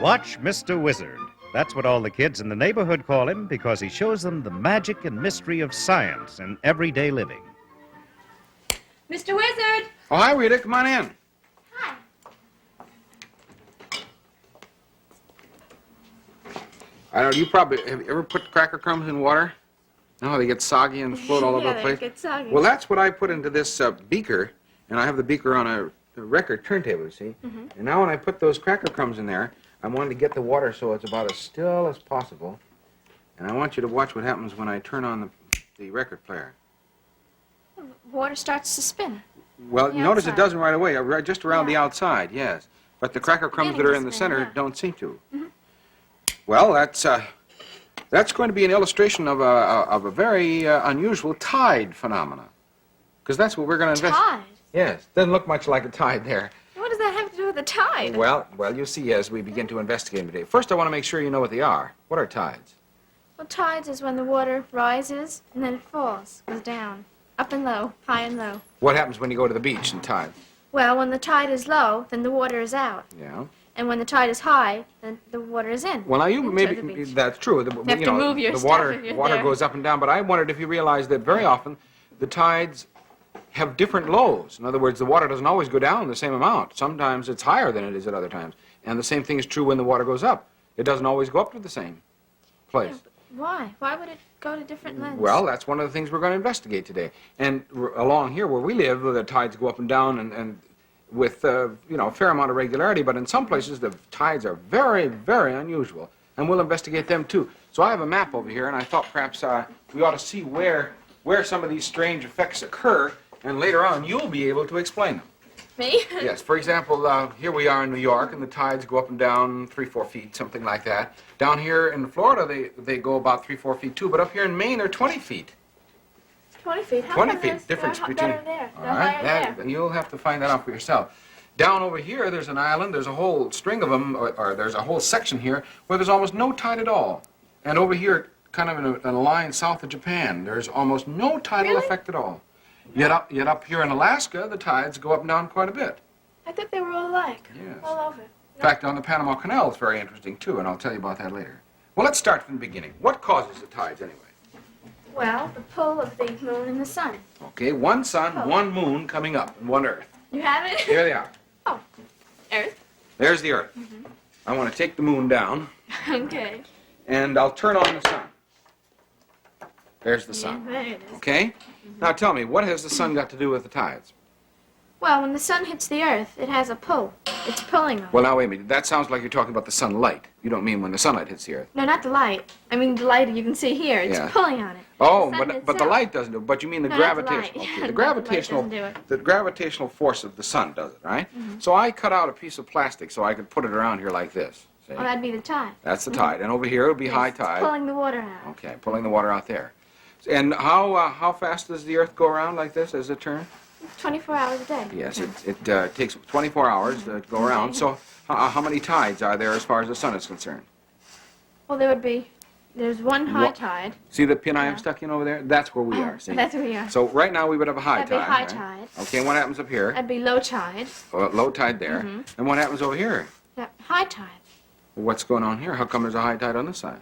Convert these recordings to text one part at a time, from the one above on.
Watch Mr. Wizard. That's what all the kids in the neighborhood call him because he shows them the magic and mystery of science in everyday living. Mr. Wizard! Oh, hi, Rita. Come on in. Hi. I don't know, have you ever put cracker crumbs in water? No, how they get soggy and float all over the place? They get soggy. Well, that's what I put into this beaker, and I have the beaker on a record turntable, you see? Mm-hmm. And now when I put those cracker crumbs in there, I wanted to get the water so it's about as still as possible. And I want you to watch what happens when I turn on the record player. Water starts to spin. Well, The notice it outside. doesn't right away, just around the Yeah. outside, yes. But the cracker crumbs that beginning are to in the spin, center yeah. don't seem to. Mhm. Well, that's going to be an illustration of a very unusual tide phenomena. Because that's what we're going to investigate. Tide? Yes, doesn't look much like a tide there. What does that have to do with the tide? Well, you'll see as we begin to investigate them today. First, I want to make sure you know what they are. What are tides? Well, tides is when the water rises and then it falls, goes down, up and low, high and low. What happens when you go to the beach and tide? Well, when the tide is low, then the water is out. Yeah. And when the tide is high, then the water is in. Well, now you into maybe the beach. that's true. You have to move your the stuff water if you're water there. goes up and down. But I wondered if you realized that very often the tides have different lows. In other words, the water doesn't always go down the same amount. Sometimes it's higher than it is at other times. And the same thing is true when the water goes up. It doesn't always go up to the same place. Yeah, but why? Why would it go to different lengths? Well, that's one of the things we're going to investigate today. And along here where we live, the tides go up and down and with a fair amount of regularity. But in some places, the tides are very, very unusual. And we'll investigate them, too. So I have a map over here, and I thought perhaps we ought to see where some of these strange effects occur. And later on, you'll be able to explain them. Me? Yes. For example, here we are in New York, and the tides go up and down 3-4 feet, something like that. Down here in Florida, they go about 3-4 feet, too. But up here in Maine, they're 20 feet. 20 feet. How 20 come feet they're difference between. better there? All They're right, higher there. you'll have to find that out for yourself. Down over here, there's an island. There's a whole string of them, or there's a whole section here where there's almost no tide at all. And over here, kind of in a line south of Japan, there's almost no tidal Really? effect at all. Yet up here in Alaska, the tides go up and down quite a bit. I thought they were all alike. Yes. All over. In fact, on the Panama Canal, it's very interesting too, and I'll tell you about that later. Well, let's start from the beginning. What causes the tides anyway? Well, the pull of the moon and the sun. Okay, one sun, Oh. one moon coming up, and one Earth. You have it? Here they are. Oh, Earth. There's the Earth. Mm-hmm. I want to take the moon down, Okay. and I'll turn on the sun. There's the sun. Yeah, there it is. Okay? Now tell me, what has the sun got to do with the tides? Well, when the sun hits the Earth, it has a pull. It's pulling on it. Well, now wait a minute. That sounds like you're talking about the sunlight. You don't mean when the sunlight hits the Earth. No, not the light. I mean the light you can see here. It's Yeah. pulling on it. Oh, The sun but the itself. light doesn't do it. But you mean the No, not the gravitational. light. Okay, The the light gravitational. doesn't do it. The gravitational force of the sun does it, right? Mm-hmm. So I cut out a piece of plastic so I could put it around here like this. See? Oh, that'd be the tide. That's the tide, and over here it'll be high Yes, tide. It's pulling the water out. Okay, pulling the water out there. And how fast does the Earth go around like this as it turns? 24 hours a day. Yes, it takes 24 hours to go around. Okay. So how many tides are there as far as the sun is concerned? Well, there's one high tide. See the pin I have Yeah. stuck in over there? That's where we are, see? That's where we are. So right now we would have a high That'd be tide. high right? tide. Okay, and what happens up here? That'd be low tide. Low tide there. Mm-hmm. And what happens over here? Yeah, high tide. What's going on here? How come there's a high tide on this side?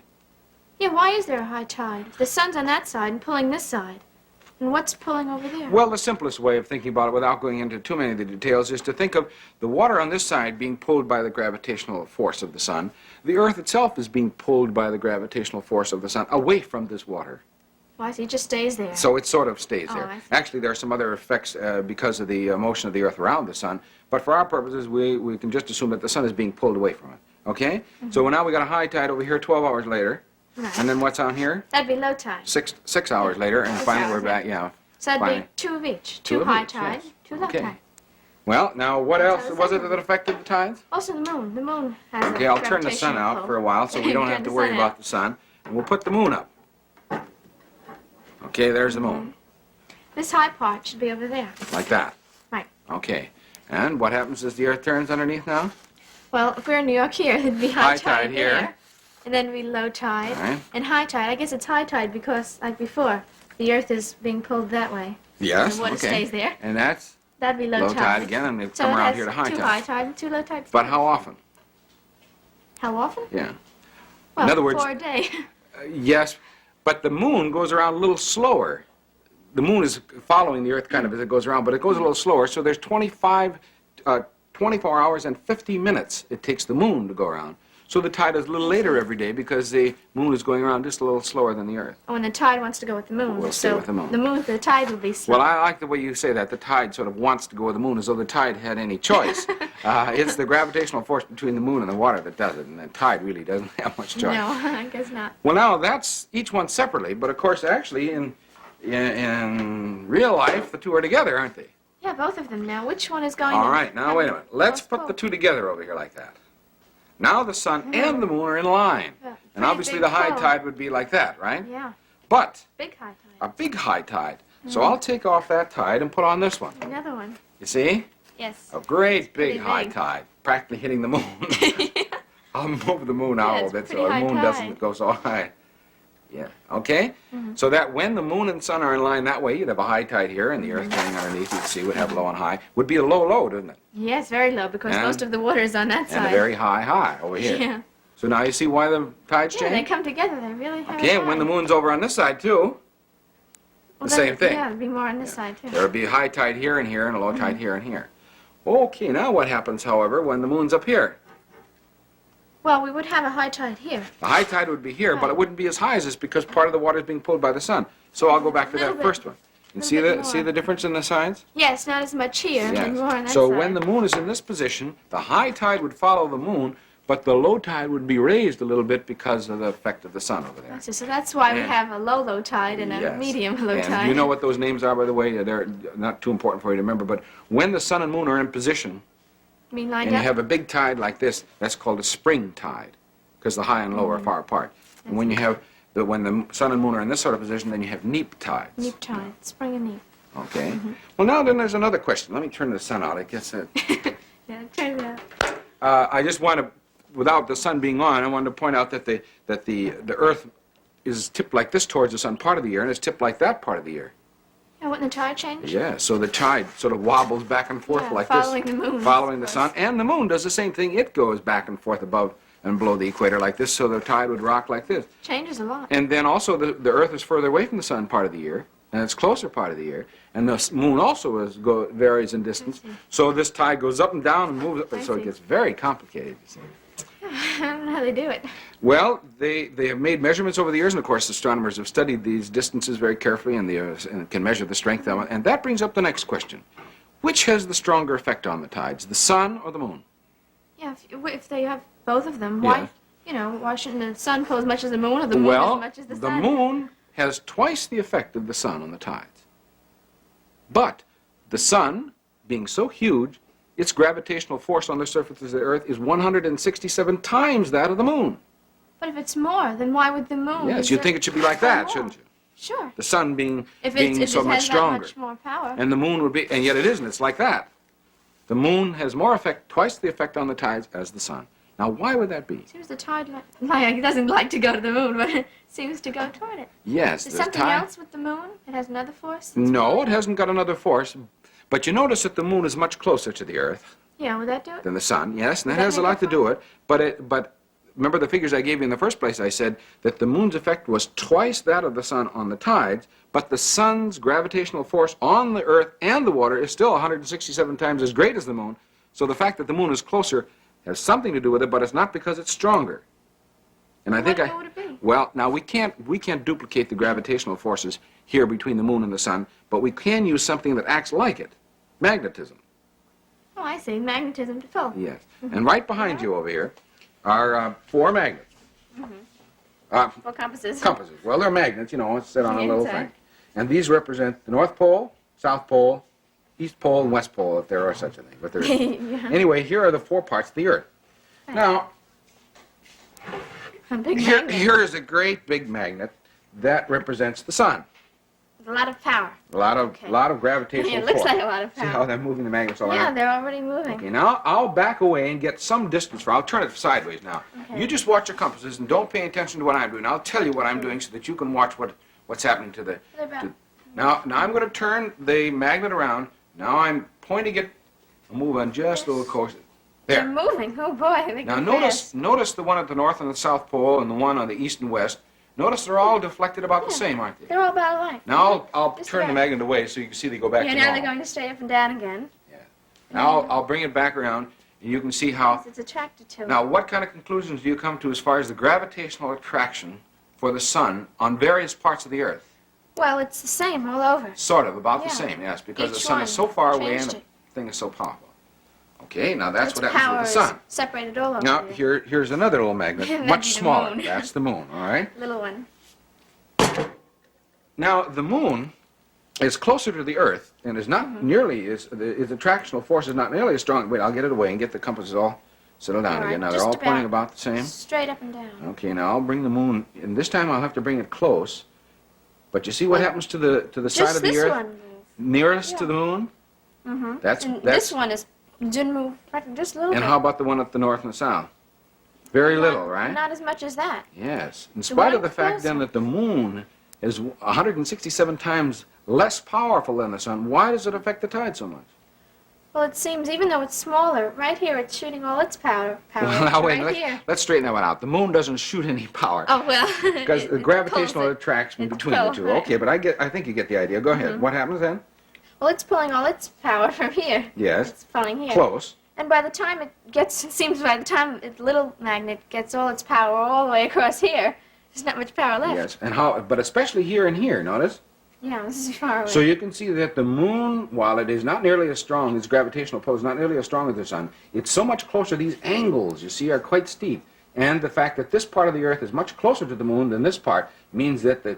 Yeah, why is there a high tide? If the sun's on that side and pulling this side, and what's pulling over there? Well, the simplest way of thinking about it without going into too many of the details is to think of the water on this side being pulled by the gravitational force of the sun. The Earth itself is being pulled by the gravitational force of the sun away from this water. Why, so it just stays there. So it sort of stays Oh, there. I see. Actually, there are some other effects because of the motion of the Earth around the sun. But for our purposes, we can just assume that the sun is being pulled away from it. Okay? So now we got a high tide over here 12 hours later. Right. And then what's on here? That'd be low tide. Six hours later, and 6 finally hours, we're back. Yeah. So that'd finally. be two of each. Two Two of high each, tide, yes. two low Okay. tide. Well, now what That's else how the was it sun- that affected the tides? Also the moon. The moon has Okay, a I'll turn the sun gravitational out pull. for a while so we don't Turn have to the worry sun about out. the sun. And we'll put the moon up. Okay, there's the moon. This high part should be over there. Like that. Right. Okay. And what happens as the Earth turns underneath now? Well, if we're in New York here, it'd be high, High tide here. there. And then it'd be low tide. All right. And high tide. I guess it's high tide because, like before, the Earth is being pulled that way. Yes, And water okay. stays there. And that's That'd be low, low tide again, and they've So come it around has here to high two tide. high tide and two low tides. But how often? How often? Yeah. Well, In other words, for a day. Yes, but the moon goes around a little slower. The moon is following the Earth kind of as it goes around, but it goes a little slower. So there's 24 hours and 50 minutes it takes the moon to go around. So the tide is a little later every day because the moon is going around just a little slower than the Earth. Oh, and the tide wants to go with the moon. We'll stay with the moon. The tide will be slow. Well, I like the way you say that. The tide sort of wants to go with the moon as though the tide had any choice. It's the gravitational force between the moon and the water that does it, and the tide really doesn't have much choice. No, I guess not. Well, now, that's each one separately, but of course, actually, in real life, the two are together, aren't they? Yeah, both of them now. Which one is going All to... right, now, wait a minute. Let's put the two together over here like that. Now the sun and the moon are in line. Yeah, And obviously the high pull. tide would be like that, right? Yeah, But big high a tide. big high tide. So I'll take off that tide and put on this one. Another one. You see? Yes. A great big pretty high big. tide, practically hitting the moon. I'll move the moon out a Yeah, little it's bit so pretty the high moon tide. doesn't go so high. Yeah, okay? So that when the moon and sun are in line that way, you'd have a high tide here, and the Earth going underneath, you'd see, would have low and high. Would be a low, low, doesn't it? Yes, very low because And- most of the water is on that And side. a very high, high over here. Yeah. So now you see why the tides Yeah, they change? come together. They really have Okay, a and when the tide. moon's over on this side, too, Well, the same thing. Yeah, it'd be more on this side, too. there would be a high tide here and here, and a low tide here and here. Okay, now what happens, however, when the moon's up here? Well, we would have a high tide here. The high tide would be here, but it wouldn't be as high as this because part of the water is being pulled by the sun. So I'll go back to Little that bit. first one. And Little bit see more. the difference in the sides? Yes, not as much here and more on that So side. when the moon is in this position, the high tide would follow the moon, but the low tide would be raised a little bit because of the effect of the sun over there. So that's why we And- have a low tide and a Yes. medium low And tide. you know what those names are, by the way? They're not too important for you to remember, but when the sun and moon are in position, You mean lined and you up? have a big tide like this, that's called a spring tide, because the high and low are far apart. And when you have when the sun and moon are in this sort of position, then you have neap tides. Neap tide, spring and neap. Okay. Well, now then there's another question. Let me turn the sun out. I guess Yeah, turn it out. I just want to, without the sun being on, I wanted to point out that the Earth is tipped like this towards the sun part of the year, and it's tipped like that part of the year. Yeah, wouldn't the tide change? Yeah, so the tide sort of wobbles back and forth Yeah, like following this. the moon, Following of the sun. course. And the moon does the same thing. It goes back and forth above and below the equator like this, so the tide would rock like this. Changes a lot. And then also the Earth is further away from the sun part of the year, and it's closer part of the year. And the moon also varies in distance. So this tide goes up and down and moves up, I so it see. gets very complicated, you see. I don't know how they do it. Well, they have made measurements over the years, and of course astronomers have studied these distances very carefully and can measure the strength of them. And that brings up the next question. Which has the stronger effect on the tides, the sun or the moon? Yeah, if they have both of them, why, why shouldn't the sun pull as much as the moon or the moon Well, as much as the the sun? moon has twice the effect of the sun on the tides. But the sun, being so huge, its gravitational force on the surface of the Earth is 167 times that of the moon. But if it's more, then why would the moon? Yes, you'd think it should be like that, shouldn't you? Sure. The sun being If so it much has stronger. that much more power. And the moon would be, and yet it isn't, it's like that. The moon has more effect, twice the effect on the tides as the sun. Now, why would that be? Seems the tide it doesn't like to go to the moon, but it seems to go toward it. Yes, Is the something tide. else with the moon? It has another force? that's No, pulling it hasn't got another force. But you notice that the moon is much closer to the Earth Yeah, would that do it? than the sun. Yes, and that Does that has a make lot a to do with it. But remember the figures I gave you in the first place? I said that the moon's effect was twice that of the sun on the tides, but the sun's gravitational force on the Earth and the water is still 167 times as great as the moon. So the fact that the moon is closer has something to do with it, but it's not because it's stronger. And I think What would it be? well, now we can't duplicate the gravitational forces here between the moon and the sun, but we can use something that acts like it. Magnetism. Oh, I see. Magnetism to pull. Yes. And right behind you over here are 4 magnets. Well, compasses. Compasses. Well, they're magnets, it's set on a Yeah, little inside. thing. And these represent the North Pole, South Pole, East Pole, and West Pole, if there are such a thing. But there isn't. Yeah. Anyway, here are the 4 parts of the Earth. Now, A big magnet. here is a great big magnet that represents the sun. With a lot of power. A lot of Okay. gravitational Yeah, it force. looks like a lot of See how power. they're moving the magnets all Yeah, around? they're already moving. Okay, now I'll back away and get some distance I'll turn it sideways now. Okay. You just watch your compasses and don't pay attention to what I'm doing. I'll tell you what I'm doing so that you can watch what's happening to the... They're about- Now I'm going to turn the magnet around. Now I'm pointing it, I'll move on just a little closer. They're There. moving. Oh, boy. They Now go notice fast. the one at the North and the South Pole and the one on the East and West. Notice they're all deflected about the same, aren't they? They're all about alike. Now I'll Just turn the about. magnet away so you can see they go back Yeah, to now normal. they're going to straight up and down again. Now I'll bring it back around and you can see how... It's attracted to it. Now what kind of conclusions do you come to as far as the gravitational attraction for the sun on various parts of the Earth? Well, it's the same all over. Sort of, about the Yeah. same, yes, because the Each sun one is so far away and changed the it. thing is so powerful. Okay, now that's Its what happens power with the sun. is separated all over. Now here. here's another little magnet, That'd much be the smaller. moon. That's the moon, all right? Little one. Now the moon is closer to the Earth and is not nearly, its attractional force is not nearly as strong. Wait, I'll get it away and get the compasses all settled down All right, again. Now they're just all pointing about the same. Straight up and down. Okay, now I'll bring the moon, and this time I'll have to bring it close. But you see what happens to the side Just of the this Earth one. nearest to Yeah. the moon? Mm-hmm. That's This one is didn't move just a little And bit. how about the one at the North and the South? Very little, right? Not as much as that. Yes. In The spite one of the fact then closer. that the moon is 167 times less powerful than the sun, why does it affect the tide so much? Well, it seems even though it's smaller, right here it's shooting all its power. Well, now wait, right here. let's straighten that one out. The moon doesn't shoot any power. Oh well. Because the gravitational attraction It's between the pulled, two. right. Okay, but I think you get the idea. Go ahead. What happens then? Well, it's pulling all its power from here. Yes. It's pulling here. Close. And by the time it gets, it seems by the time its little magnet gets all its power all the way across here, there's not much power left. Yes. And how? But especially here and here. Notice. Yeah, this is far away. So you can see that the moon, while it is not nearly as strong, its gravitational pull is not nearly as strong as the sun, it's so much closer. These angles, you see, are quite steep. And the fact that this part of the Earth is much closer to the moon than this part means that the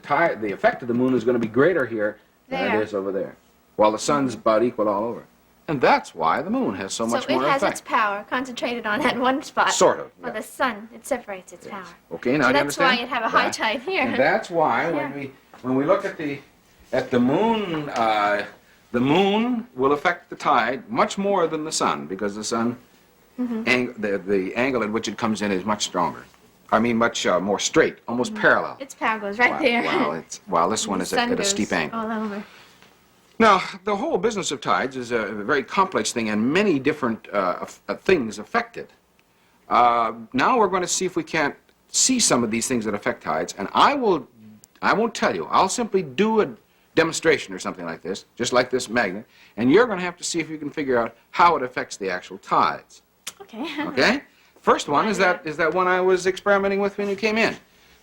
effect of the moon is going to be greater here than There. it is over there, while the sun's about equal all over. And that's why the moon has so much it more has effect. its power concentrated on that one spot. Sort of, For yeah. the sun, it separates its power. Okay, now So do you that's why understand? you'd have a high That- tide here. And that's why Yeah. when we look at the moon will affect the tide much more than the sun, because the sun, the angle at which it comes in is much stronger. I mean, much more straight, almost parallel. Its power goes right there. While this one The is sun at a goes steep angle. all over. Now, the whole business of tides is a very complex thing, and many different things affect it. Now we're going to see if we can't see some of these things that affect tides, and I won't tell you. I'll simply do a demonstration or something like this, just like this magnet, and you're going to have to see if you can figure out how it affects the actual tides. Okay. Okay? First one is that one I was experimenting with when you came in.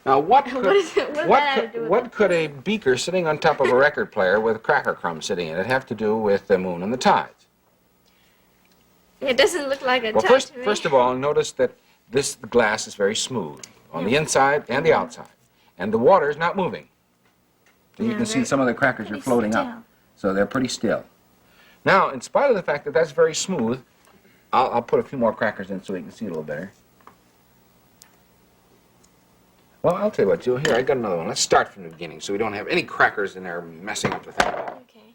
Now, what could, What is it? What does that have to do with what could a beaker sitting on top of a record player with cracker crumbs sitting in it have to do with the moon and the tides? It doesn't look like a Well, tide to me. first of all, notice that this glass is very smooth on the inside and the outside, and the water is not moving. So you Yeah, can see they're some of the crackers are pretty floating still. up, so they're pretty still. Now, in spite of the fact that that's very smooth, I'll put a few more crackers in so you can see a little better. Well, I'll tell you what, Joe. Here, I got another one. Let's start from the beginning so we don't have any crackers in there messing up the thing. Okay.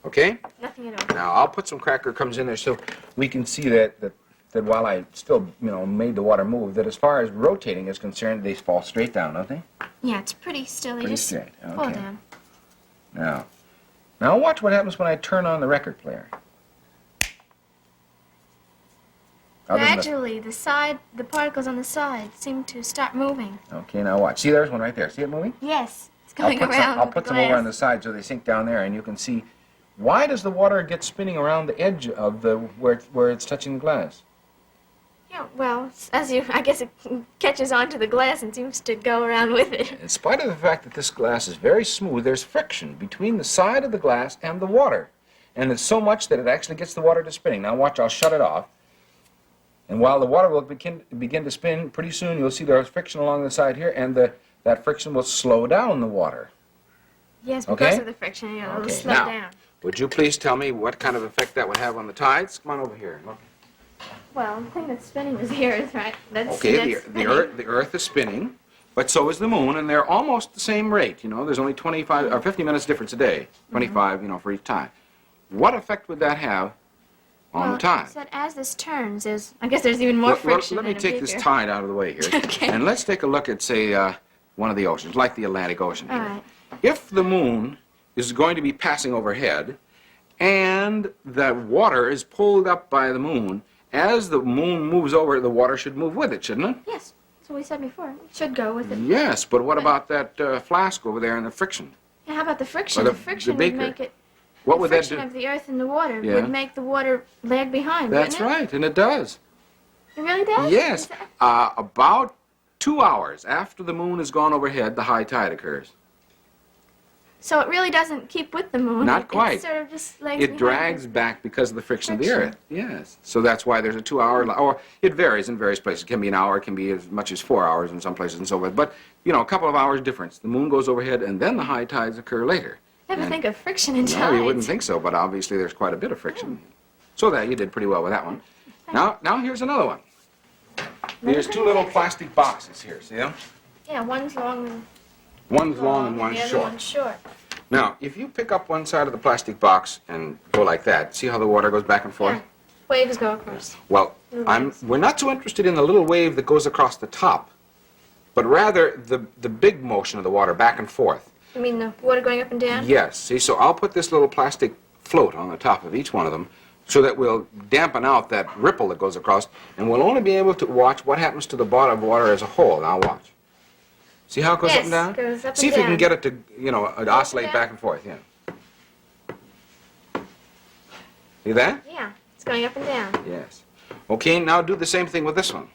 Okay? Nothing at all. Now, I'll put some cracker crumbs in there so we can see that while I still, made the water move, that as far as rotating is concerned, they fall straight down, don't they? Yeah, it's pretty still. They Pretty just straight, pull okay. down. Now watch what happens when I turn on the record player. Other than the- Gradually, the particles on the side seem to start moving. Okay, now watch. See, there's one right there. See it moving? Yes, it's going around. I'll with put the some over glass. on the side so they sink down there, and you can see why does the water get spinning around the edge of where it's touching the glass? Yeah, well, I guess it catches onto the glass and seems to go around with it. In spite of the fact that this glass is very smooth, there's friction between the side of the glass and the water, and it's so much that it actually gets the water to spinning. Now watch, I'll shut it off. And while the water will begin to spin, pretty soon you'll see there's friction along the side here, and that friction will slow down the water. Yes, because Okay. of the friction, it'll Okay, slow now, down. would you please tell me what kind of effect that would have on the tides? Come on over here. Look. Well, the thing that's spinning is the Earth, right? Okay, that's the Earth is spinning, but so is the moon, and they're almost the same rate. There's only 25 or 50 minutes difference a day, 25, for each time. What effect would that have on the tide? So as this turns, I guess there's even more friction. Let me in a take this beaker. tide out of the way here, Okay. and let's take a look at, say, one of the oceans, like the Atlantic Ocean here. All right. If the moon is going to be passing overhead, and the water is pulled up by the moon. As the moon moves over, the water should move with it, shouldn't it? Yes, that's what we said before. It should go with it. Yes, but what about that flask over there and the friction? Yeah, how about the friction? Or the friction beaker. would make it. What the would that friction do? of the earth and the water Yeah. would make the water lag behind. That's wouldn't right, and it does. It really does? Yes. Is that- About 2 hours after the moon has gone overhead, the high tide occurs. So it really doesn't keep with the moon. Not It quite. sort of just lags It behind drags back because of the friction of the Friction. earth. Yes. So that's why there's a 2 hour, or it varies in various places. It can be an hour, it can be as much as 4 hours in some places and so forth. But, you know, a couple of hours difference. The moon goes overhead and then the high tides occur later. Never And- think of friction in No, tides. you wouldn't think so, but obviously there's quite a bit of friction. So that you did pretty well with that one. Now here's another one. There's two little plastic boxes here, see them? Yeah, one's long and One's long and the one's other short. one's short. Now, if you pick up one side of the plastic box and go like that, see how the water goes back and forth? Yeah. Waves go across. Well, Little waves. we're not so interested in the little wave that goes across the top, but rather the big motion of the water back and forth. You mean the water going up and down? Yes, see, so I'll put this little plastic float on the top of each one of them so that we'll dampen out that ripple that goes across, and we'll only be able to watch what happens to the body of water as a whole. Now watch. See how it goes up and down? Yes, goes up See and if you can down. get it to, you know, oscillate down. back and forth, yeah. See that? Yeah, it's going up and down. Yes. Okay, now do the same thing with this one.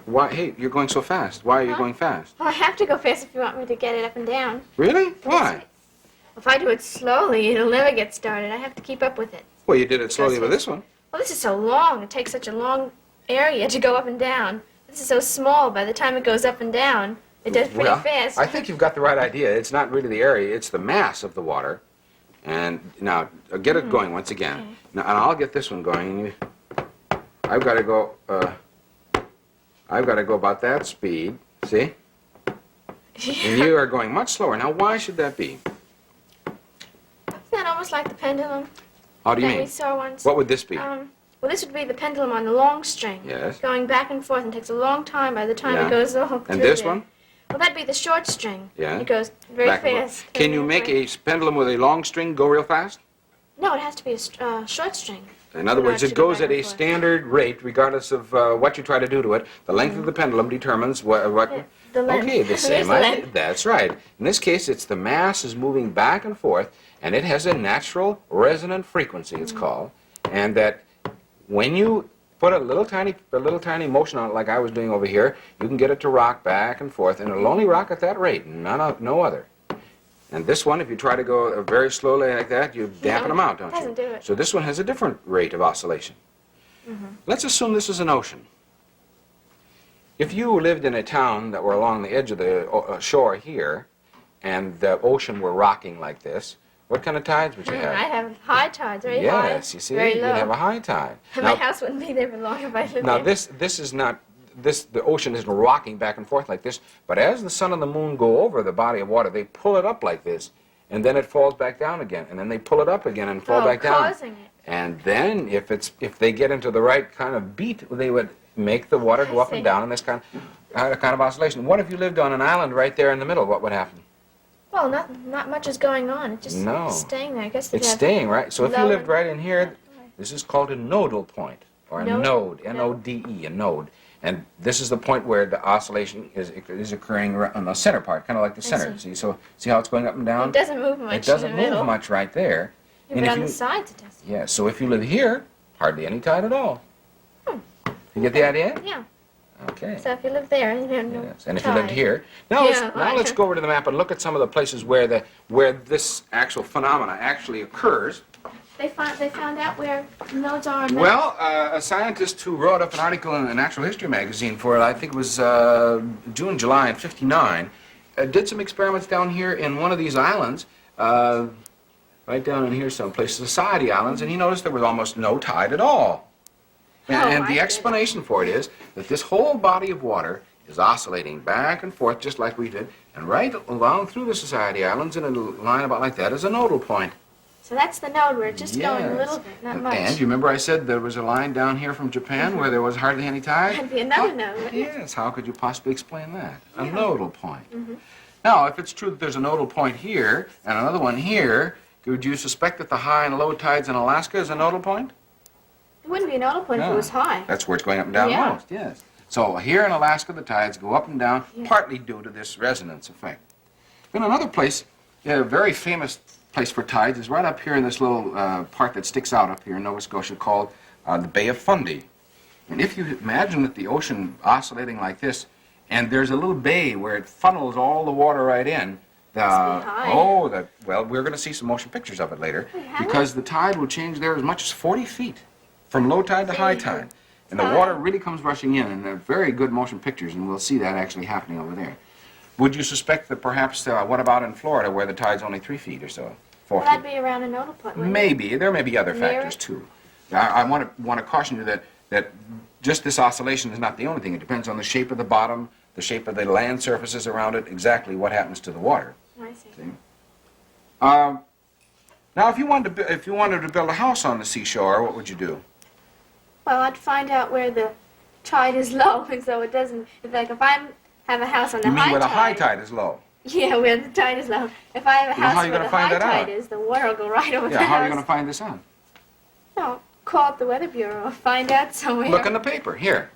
Why? Hey, you're going so fast. Why are you Huh? going fast? Well, I have to go fast if you want me to get it up and down. Really? Why? If I do it slowly, it'll never get started. I have to keep up with it. Well, you did it slowly Because with this one. Well, this is so long. It takes such a long area to go up and down. This is so small. By the time it goes up and down, it does pretty Well, fast. I think you've got the right idea. It's not really the area, it's the mass of the water. And now, get it going once again. Okay. Now, and I'll get this one going. I've got to go about that speed, see? And you are going much slower. Now, why should that be? Isn't that almost like the pendulum How do you that we mean? saw once? What would this be? Well, this would be the pendulum on the long string. Yes. Going back and forth and takes a long time by the time Yeah. it goes all through And this there. one? Well, that'd be the short string. Yeah. It goes very Back and forth. fast. Can you make a pendulum with a long string go real fast? No, it has to be a short string. In other It words, has it to go goes back at and a forth. standard rate, regardless of what you try to do to it. The length of the pendulum determines what. Yeah, the length. Okay, the There's same the idea. length. That's right. In this case, it's the mass is moving back and forth, and it has a natural resonant frequency. It's called, and that when you put a little tiny motion on it, like I was doing over here, you can get it to rock back and forth, and it'll only rock at that rate, no other. And this one, if you try to go very slowly like that, you dampen them out, don't you? doesn't do it. So this one has a different rate of oscillation. Let's assume this is an ocean. If you lived in a town that were along the edge of the shore here, and the ocean were rocking like this, what kind of tides would you have? I'd have high tides, very high. Yes, you see, very you'd low. have a high tide. And my house wouldn't be there for long if I lived Now there. this is not the ocean isn't rocking back and forth like this, but as the sun and the moon go over the body of water, they pull it up like this, and then it falls back down again, and then they pull it up again and fall back down. Causing it. And then if they get into the right kind of beat, they would make the water go up and see. down in this kind of oscillation. What if you lived on an island right there in the middle? What would happen? Well, not much is going on. It's just No. staying there. I guess they'd It's have staying, right? So if you low lived and- right in here, this is called a nodal point, or a Node? node, N-O-D-E, a node. And this is the point where the oscillation is occurring on the center part, kind of like the center. see. See how it's going up and down? It doesn't move much It doesn't in the middle. move much right there. Yeah, And but if on you- the sides it does. Yeah, so if you live here, hardly any tide at all. You get the idea? Yeah. Okay. So if you live there, you have no Yes. And if you lived tide. here, now Yeah, right. let's go over to the map and look at some of the places where this actual phenomena actually occurs. They found out where nodes are. on Well, a scientist who wrote up an article in a Natural History magazine for, I think it was June, July in '59, did some experiments down here in one of these islands, right down in here someplace, Society Islands, and he noticed there was almost no tide at all. And I the see. explanation for it is that this whole body of water is oscillating back and forth just like we did, and right along through the Society Islands in a line about like that is a nodal point. So that's the node where it's just going a Yes. little bit, not much. And you remember I said there was a line down here from Japan where there was hardly any tide? That'd be another node, wouldn't it? Yes, how could you possibly explain that? A nodal point. Now, if it's true that there's a nodal point here and another one here, would you suspect that the high and low tides in Alaska is a nodal point? It wouldn't be a nodal point if it was high. That's where it's going up and down Yeah. most, yes. So here in Alaska, the tides go up and down, Yeah. partly due to this resonance effect. In another place, a very famous place for tides is right up here in this little part that sticks out up here in Nova Scotia called the Bay of Fundy. And if you imagine that the ocean oscillating like this, and there's a little bay where it funnels all the water right in, well, we're going to see some motion pictures of it later, because the tide will change there as much as 40 feet from low tide to high tide. And the water really comes rushing in, and they're very good motion pictures, and we'll see that actually happening over there. Would you suspect that perhaps, what about in Florida, where the tide's only 3 feet or so? 4 Well, feet? that'd be around a nodal point, wouldn't it? Maybe. There may be other Near factors, it? too. I want to caution you that just this oscillation is not the only thing. It depends on the shape of the bottom, the shape of the land surfaces around it, exactly what happens to the water. I see. See? Now, if you wanted to build a house on the seashore, what would you do? Well, I'd find out where the tide is low, and so it doesn't. If I have a house on the You mean high where the tide. high tide is low? Yeah, where the tide is low. If I have a Well, how are house you where gonna the find high that out? tide is, the water will go right over the Yeah, how are you house. going to find this out? No, call up the Weather Bureau or find out somewhere. Look in the paper, here.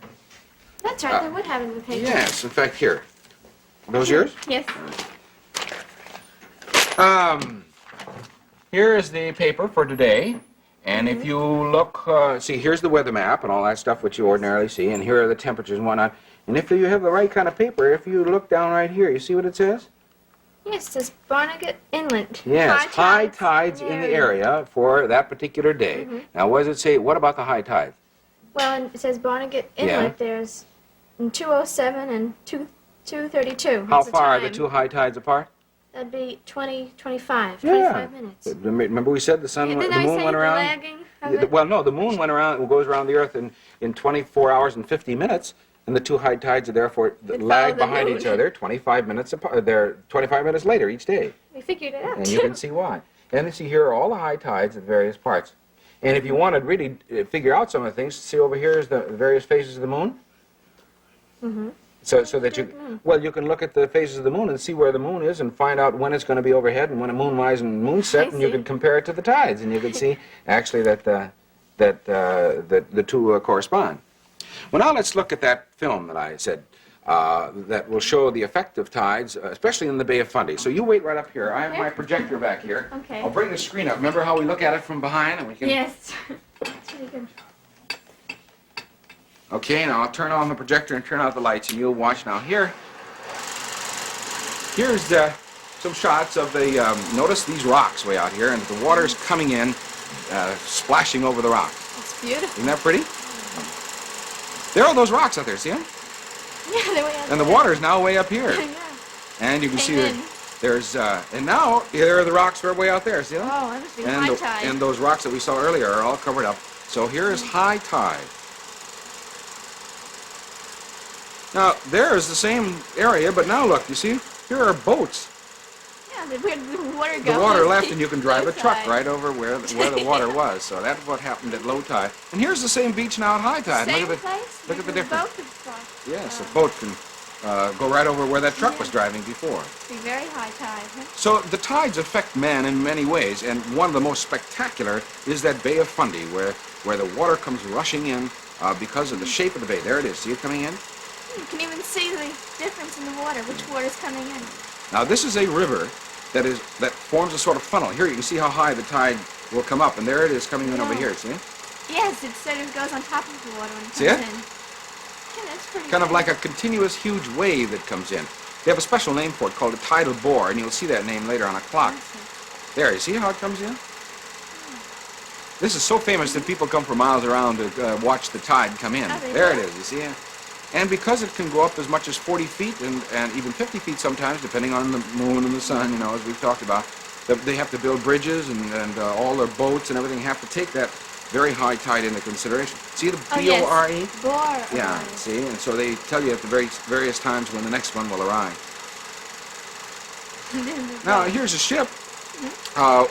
That's right, they would have it in the paper. Yes, in fact, here. Those yours? Yes. Here is the paper for today, and if you look, see, here's the weather map and all that stuff which you ordinarily see, and here are the temperatures and whatnot. And if you have the right kind of paper, if you look down right here, you see what it says? Yes, it says Barnegat Inlet. Yes, high tides in the area for that particular day. Now, what does it say? What about the high tide? Well, it says Barnegat Inlet. There's in 207 and 232. How That's the far are the time. two high tides apart? That'd be 25 Yeah. minutes. Remember we said the sun, Yeah, the didn't I moon say went the around? lagging of Yeah, it? well, no, the moon goes around the Earth in 24 hours and 50 minutes, and the two high tides are therefore They lag follow the behind moon. each other 25 minutes apart. They're 25 minutes later each day, We figured it out. and you can see why. And you see here are all the high tides at various parts. And if you want to really figure out some of the things, see over here is the various phases of the moon. So that you can look at the phases of the moon and see where the moon is and find out when it's going to be overhead and when a moonrise and moonset, and you see. can compare it to the tides, and you can see actually that the two correspond. Well, now let's look at that film that I said that will show the effect of tides, especially in the Bay of Fundy. So you wait right up here. I have my projector back here. Okay. I'll bring the screen up. Remember how we look at it from behind, and we can. Yes. That's really good. Okay, now I'll turn on the projector and turn out the lights, and you'll watch now. Here's some shots of the, notice these rocks way out here, and the water's coming in, splashing over the rock. It's beautiful. Isn't that pretty? There are those rocks out there, see them? Yeah, they're way out And the there. water's now way up here. Yeah. And you can see Came in. that there's, and now there are the rocks that are way out there, see them? Oh, that must be And, high tide. and those rocks that we saw earlier are all covered up. So here is high tide. Now, there is the same area, but now look, you see, here are boats. Yeah, where did the water go? The water left, and you can drive Low a truck tide. right over where the water was. So that's what happened at low tide. And here's the same beach now at high tide. Same Look at place? look at the The difference. boat could cross. Yes, a boat can go right over where that truck was driving before. Must be very high tide, huh? So the tides affect man in many ways, and one of the most spectacular is that Bay of Fundy, where the water comes rushing in because of the shape of the bay. There it is. See it coming in? You can even see the difference in the water, which water's coming in. Now this is a river that forms a sort of funnel. Here you can see how high the tide will come up, and there it is coming in over here. See it? Yes, it sort of goes on top of the water when it comes See it? in. Yeah, that's pretty Kind of good. like a continuous huge wave that comes in. They have a special name for it called a tidal bore, and you'll see that name later on a clock. There, you see how it comes in? This is so famous that people come from miles around to watch the tide come in. Oh, they There do? it is, you see it? And because it can go up as much as 40 feet and even 50 feet sometimes, depending on the moon and the sun, as we've talked about, they have to build bridges and all their boats and everything have to take that very high tide into consideration. See the Oh, yes. B-O-R-E? Bore. Yeah, see, and so they tell you at the various times when the next one will arrive. Now, here's a ship.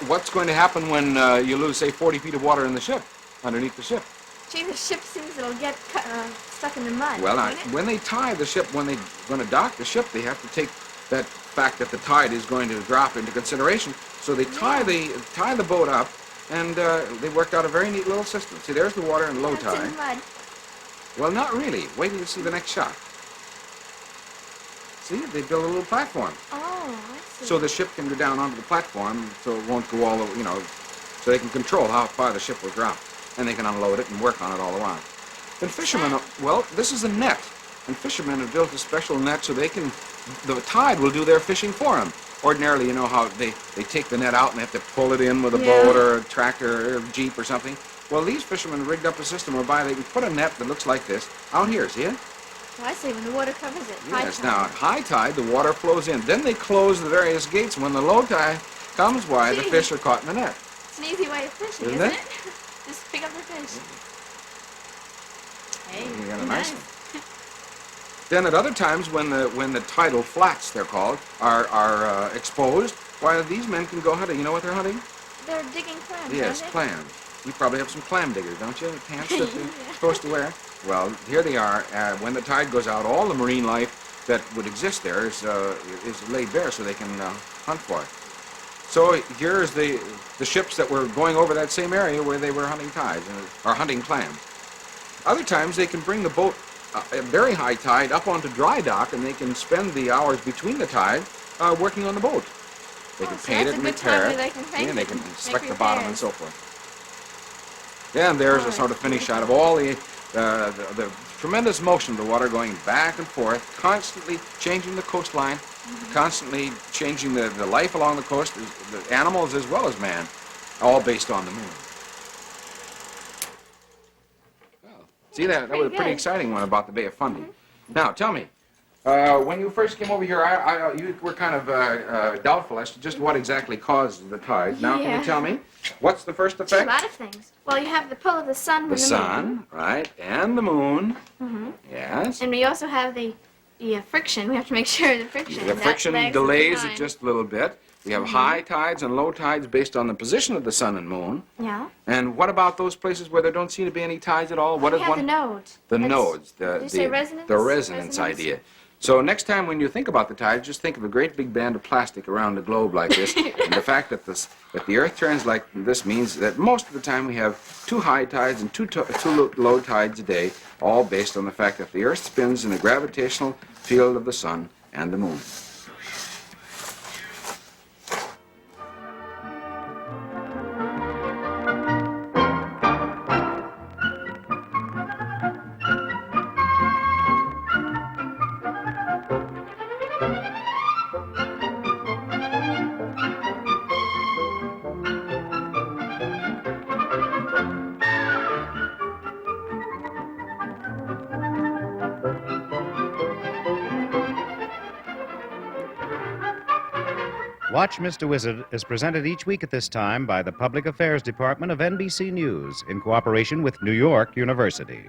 What's going to happen when you lose, say, 40 feet of water in the ship, underneath the ship? Gee, the ship seems it'll get stuck in the mud. Well, now, won't it? when they tie the ship, when they're going to dock the ship, they have to take that fact that the tide is going to drop into consideration. So they tie the boat up, and they worked out a very neat little system. See, there's the water in low It's in tide. the mud. Well, not really. Wait till you see the next shot. See, they built a little platform. Oh, I see. So the ship can go down onto the platform, so it won't go all the, so they can control how far the ship will drop. And they can unload it and work on it all the while. And fishermen, well, this is a net. And fishermen have built a special net so they can, the tide will do their fishing for them. Ordinarily, you know how they take the net out and they have to pull it in with a boat or a tractor or a jeep or something. Well, these fishermen rigged up a system whereby they can put a net that looks like this out here, see it? Oh, I see, when the water covers it. Yes, High now tide. at high tide, the water flows in. Then they close the various gates. When the low tide comes, why, the fish are caught in the net. It's an easy way of fishing, Isn't isn't it? it? Just pick up the fish. Hey, You got a be nice one. Then at other times, when the tidal flats, they're called, are exposed, why, these men can go hunting. You know what they're hunting? They're digging clams, Yes, aren't clams. You probably have some clam diggers, don't you? Pants that Yeah. you're supposed to wear. Well, here they are. When the tide goes out, all the marine life that would exist there is laid bare, so they can hunt for it. So here's the ships that were going over that same area where they were hunting tides or hunting clams. Other times they can bring the boat at very high tide up onto dry dock, and they can spend the hours between the tide working on the boat. They can so paint that's it and a good time repair where it. they can paint And they it can and inspect make the bottom and repairs. so forth. Yeah, and there's a sort of finish shot of all the tremendous motion of the water going back and forth, constantly changing the coastline, constantly changing the life along the coast, the animals as well as man, all based on the moon. Well, see, that was a pretty pretty good. exciting one about the Bay of Fundy. Now, tell me, when you first came over here, you were kind of doubtful as to just what exactly caused the tides. Now, can Yeah. you tell me, what's the first A effect? lot of things. Well, you have the pull of the sun The from the sun, right, and the moon. Yes. And we also have the friction. We have to make sure the friction. The that friction lags delays it behind. just a little bit. We have high tides and low tides based on the position of the sun and moon. Yeah. And what about those places where there don't seem to be any tides at all? What We is have one? the nodes. The That's- nodes. Did you say resonance? The resonance idea. So next time when you think about the tides, just think of a great big band of plastic around the globe like this. And the fact that the Earth turns like this means that most of the time we have 2 high tides and 2 low tides a day, all based on the fact that the Earth spins in the gravitational field of the sun and the moon. Watch Mr. Wizard is presented each week at this time by the Public Affairs Department of NBC News in cooperation with New York University.